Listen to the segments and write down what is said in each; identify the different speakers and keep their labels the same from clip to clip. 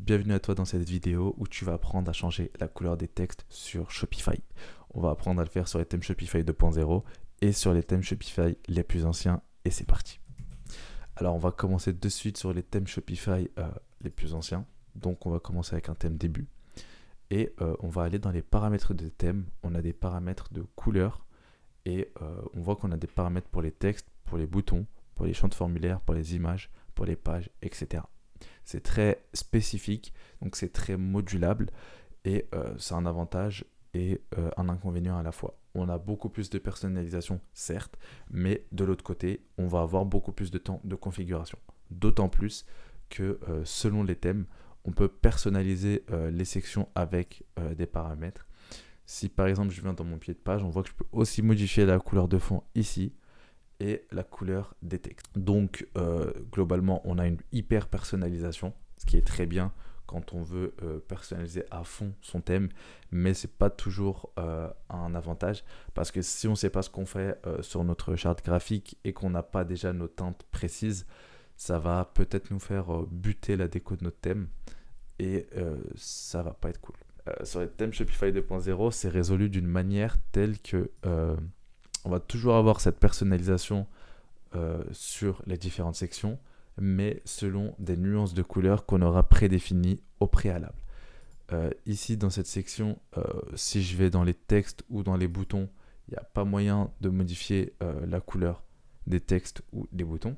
Speaker 1: Bienvenue à toi dans cette vidéo où tu vas apprendre à changer la couleur des textes sur Shopify. On va apprendre à le faire sur les thèmes Shopify 2.0 et sur les thèmes Shopify les plus anciens et c'est parti. Alors on va commencer de suite sur les thèmes Shopify les plus anciens. Donc on va commencer avec un thème début et on va aller dans les paramètres de thème. On a des paramètres de couleur et on voit qu'on a des paramètres pour les textes, pour les boutons, pour les champs de formulaire, pour les images, pour les pages, etc. C'est très spécifique, donc c'est très modulable et c'est un avantage et un inconvénient à la fois. On a beaucoup plus de personnalisation, certes, mais de l'autre côté, on va avoir beaucoup plus de temps de configuration. D'autant plus que selon les thèmes, on peut personnaliser les sections avec des paramètres. Si par exemple je viens dans mon pied de page, on voit que je peux aussi modifier la couleur de fond ici et la couleur des textes. Donc globalement, on a une hyper personnalisation, ce qui est très bien quand on veut personnaliser à fond son thème, mais c'est pas toujours un avantage parce que si on ne sait pas ce qu'on fait sur notre charte graphique et qu'on n'a pas déjà nos teintes précises, ça va peut-être nous faire buter la déco de notre thème et ça va pas être cool. Sur les thèmes Shopify 2.0, c'est résolu d'une manière telle que on va toujours avoir cette personnalisation sur les différentes sections, mais selon des nuances de couleurs qu'on aura prédéfinies au préalable. Ici, dans cette section, si je vais dans les textes ou dans les boutons, il n'y a pas moyen de modifier la couleur des textes ou des boutons.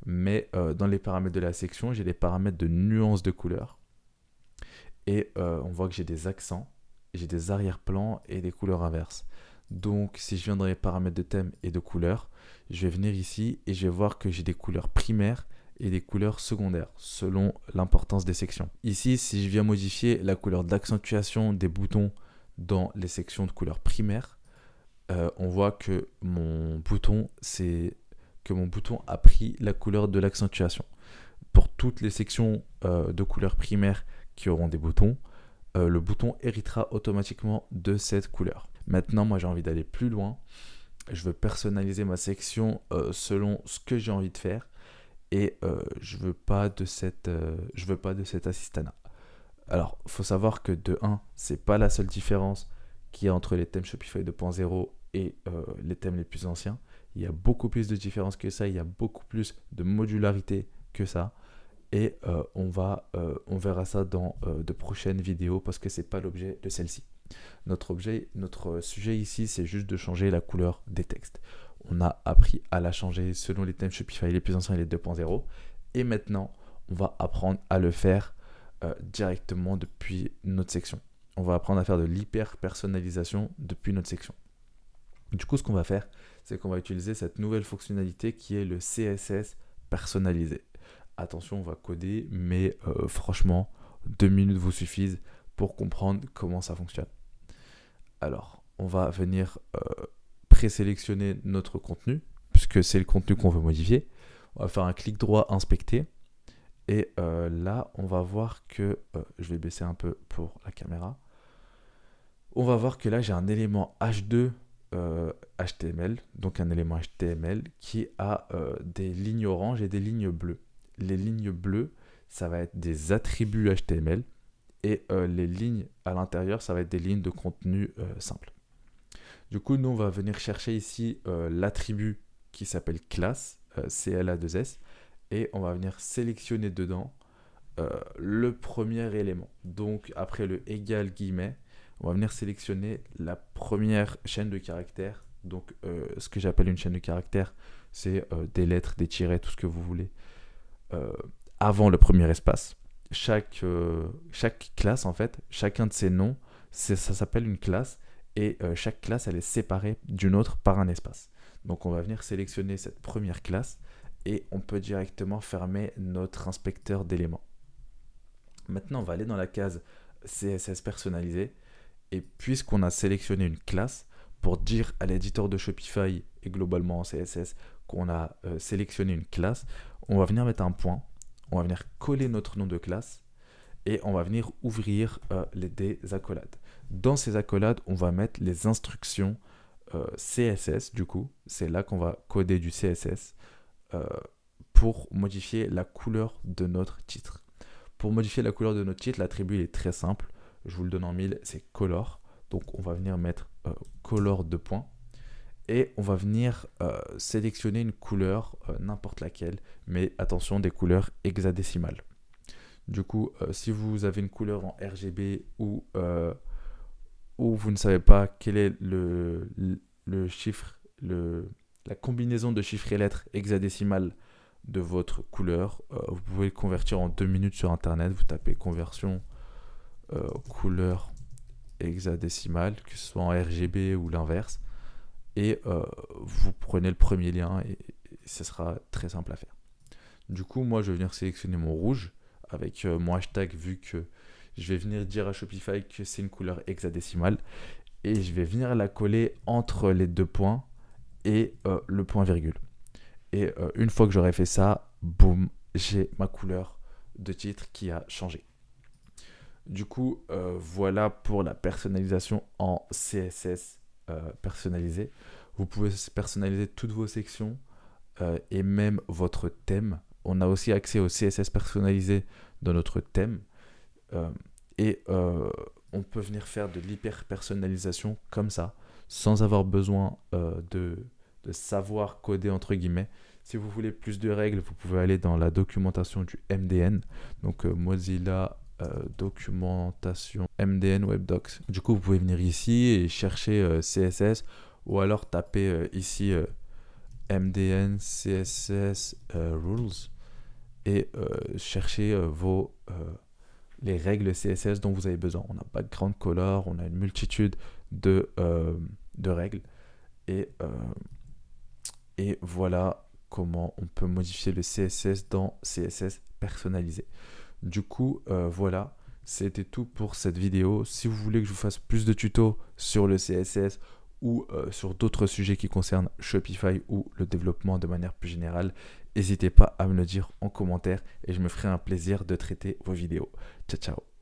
Speaker 1: Mais dans les paramètres de la section, j'ai les paramètres de nuances de couleurs. Et on voit que j'ai des accents, j'ai des arrière-plans et des couleurs inverses. Donc, si je viens dans les paramètres de thème et de couleurs, je vais venir ici et je vais voir que j'ai des couleurs primaires et des couleurs secondaires selon l'importance des sections. Ici, si je viens modifier la couleur d'accentuation des boutons dans les sections de couleurs primaires, on voit que mon bouton a pris la couleur de l'accentuation. Pour toutes les sections de couleurs primaires qui auront des boutons, le bouton héritera automatiquement de cette couleur. Maintenant, moi j'ai envie d'aller plus loin. Je veux personnaliser ma section selon ce que j'ai envie de faire et je veux pas de cet assistanat. Alors, il faut savoir que de 1, c'est pas la seule différence qu'il y a entre les thèmes Shopify 2.0 et les thèmes les plus anciens. Il y a beaucoup plus de différences que ça, il y a beaucoup plus de modularité que ça. Et on verra ça dans de prochaines vidéos parce que c'est pas l'objet de celle-ci. Notre sujet ici, c'est juste de changer la couleur des textes. On a appris à la changer selon les thèmes Shopify les plus anciens et les 2.0. Et maintenant, on va apprendre à le faire directement depuis notre section. On va apprendre à faire de l'hyper-personnalisation depuis notre section. Du coup, ce qu'on va faire, c'est qu'on va utiliser cette nouvelle fonctionnalité qui est le CSS personnalisé. Attention, on va coder, mais franchement, 2 minutes vous suffisent pour comprendre comment ça fonctionne. Alors, on va venir présélectionner notre contenu, puisque c'est le contenu qu'on veut modifier. On va faire un clic droit, inspecter. Et là, on va voir que, je vais baisser un peu pour la caméra. On va voir que là, j'ai un élément H2 HTML, donc un élément HTML qui a des lignes oranges et des lignes bleues. Les lignes bleues, ça va être des attributs HTML et les lignes à l'intérieur, ça va être des lignes de contenu simple. Du coup, nous, on va venir chercher ici l'attribut qui s'appelle classe, CLA2S, et on va venir sélectionner dedans le premier élément. Donc, après le égal guillemet, on va venir sélectionner la première chaîne de caractères. Donc, ce que j'appelle une chaîne de caractères, c'est des lettres, des tirets, tout ce que vous voulez. Avant le premier espace. Chaque classe, en fait, chacun de ces noms, ça s'appelle une classe et chaque classe, elle est séparée d'une autre par un espace. Donc, on va venir sélectionner cette première classe et on peut directement fermer notre inspecteur d'éléments. Maintenant, on va aller dans la case CSS personnalisé et puisqu'on a sélectionné une classe, pour dire à l'éditeur de Shopify et globalement en CSS qu'on a sélectionné une classe, on va venir mettre un point, on va venir coller notre nom de classe et on va venir ouvrir des accolades. Dans ces accolades, on va mettre les instructions CSS, du coup, c'est là qu'on va coder du CSS pour modifier la couleur de notre titre. Pour modifier la couleur de notre titre, l'attribut il est très simple. Je vous le donne en mille, c'est color. Donc on va venir mettre color de points. Et on va venir sélectionner une couleur, n'importe laquelle, mais attention, des couleurs hexadécimales. Du coup, si vous avez une couleur en RGB ou vous ne savez pas quel est le chiffre, la combinaison de chiffres et lettres hexadécimales de votre couleur, vous pouvez le convertir en 2 minutes sur internet. Vous tapez conversion couleur hexadécimale, que ce soit en RGB ou l'inverse, et vous prenez le premier lien et ce sera très simple à faire. Du coup, moi je vais venir sélectionner mon rouge avec mon hashtag, vu que je vais venir dire à Shopify que c'est une couleur hexadécimale, et je vais venir la coller entre les 2 points et le point virgule. Et une fois que j'aurai fait ça, boum, j'ai ma couleur de titre qui a changé. Du coup, voilà pour la personnalisation en CSS personnalisé. Vous pouvez personnaliser toutes vos sections et même votre thème. On a aussi accès au CSS personnalisé dans notre thème. Et on peut venir faire de l'hyper-personnalisation comme ça, sans avoir besoin de savoir coder entre guillemets. Si vous voulez plus de règles, vous pouvez aller dans la documentation du MDN, donc Mozilla documentation MDN WebDocs. Du coup, vous pouvez venir ici et chercher CSS, ou alors taper ici MDN CSS Rules et chercher les règles CSS dont vous avez besoin. On a background color, on a une multitude de règles, et voilà comment on peut modifier le CSS dans CSS personnalisé. Du coup, voilà, c'était tout pour cette vidéo. Si vous voulez que je vous fasse plus de tutos sur le CSS ou sur d'autres sujets qui concernent Shopify ou le développement de manière plus générale, n'hésitez pas à me le dire en commentaire et je me ferai un plaisir de traiter vos vidéos. Ciao, ciao.